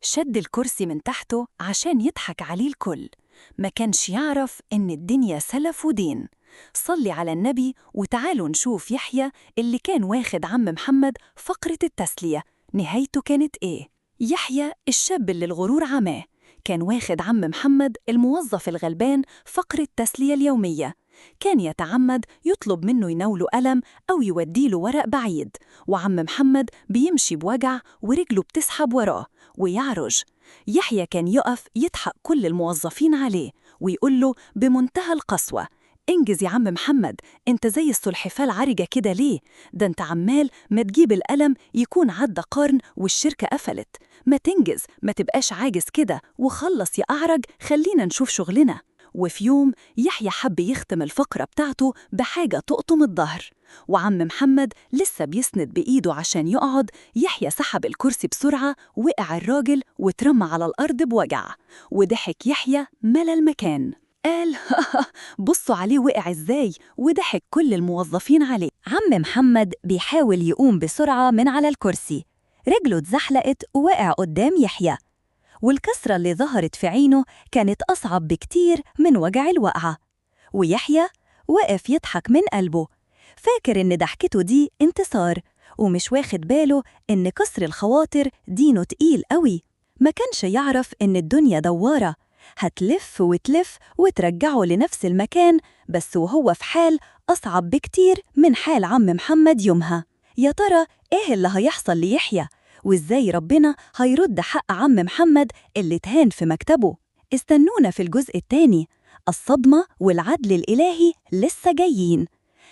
شد الكرسي من تحته عشان يضحك عليه الكل. ما كانش يعرف إن الدنيا سلف ودين. صلي على النبي وتعالوا نشوف يحيى اللي كان واخد عم محمد فقرة التسلية. نهايته كانت إيه؟ يحيى الشاب اللي الغرور عماه كان واخد عم محمد الموظف الغلبان فقرة التسلية اليومية. كان يتعمد يطلب منه يناوله قلم أو يوديله ورق بعيد، وعم محمد بيمشي بوجع ورجله بتسحب وراه ويعرج. يحيى كان يقف يضحك كل الموظفين عليه ويقول له بمنتهى القسوة: انجز يا عم محمد، انت زي السلحفاة العرجة كده ليه؟ ده انت عمال ما تجيب القلم يكون عدى قرن والشركة قفلت. ما تنجز، ما تبقاش عاجز كده وخلص يا أعرج، خلينا نشوف شغلنا. وفي يوم يحيى حب يختم الفقرة بتاعته بحاجة تقطم الظهر، وعم محمد لسه بيسند بإيده عشان يقعد. يحيى سحب الكرسي بسرعة، وقع الراجل واترمى على الأرض بوجع. وضحك يحيى ملا المكان، قال بصوا عليه وقع ازاي، وضحك كل الموظفين عليه. عم محمد بيحاول يقوم بسرعة من على الكرسي، رجله اتزحلقت ووقع قدام يحيى، والكسرة اللي ظهرت في عينه كانت أصعب بكتير من وجع الوقعة. ويحيى وقف يضحك من قلبه، فاكر إن ضحكته دي انتصار، ومش واخد باله إن كسر الخواطر دينه تقيل قوي. ما كانش يعرف إن الدنيا دوارة، هتلف وتلف وترجعه لنفس المكان، بس وهو في حال أصعب بكتير من حال عم محمد يومها. يا ترى إيه اللي هيحصل ليحيى؟ وإزاي ربنا هيرد حق عم محمد اللي اتهان في مكتبه؟ استنونا في الجزء الثاني، الصدمة والعدل الإلهي لسه جايين.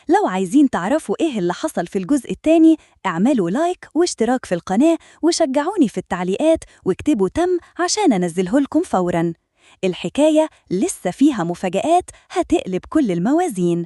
لو عايزين تعرفوا إيه اللي حصل في الجزء الثاني، اعملوا لايك واشتراك في القناة وشجعوني في التعليقات واكتبوا تم عشان أنزله لكم فوراً. الحكاية لسه فيها مفاجآت هتقلب كل الموازين.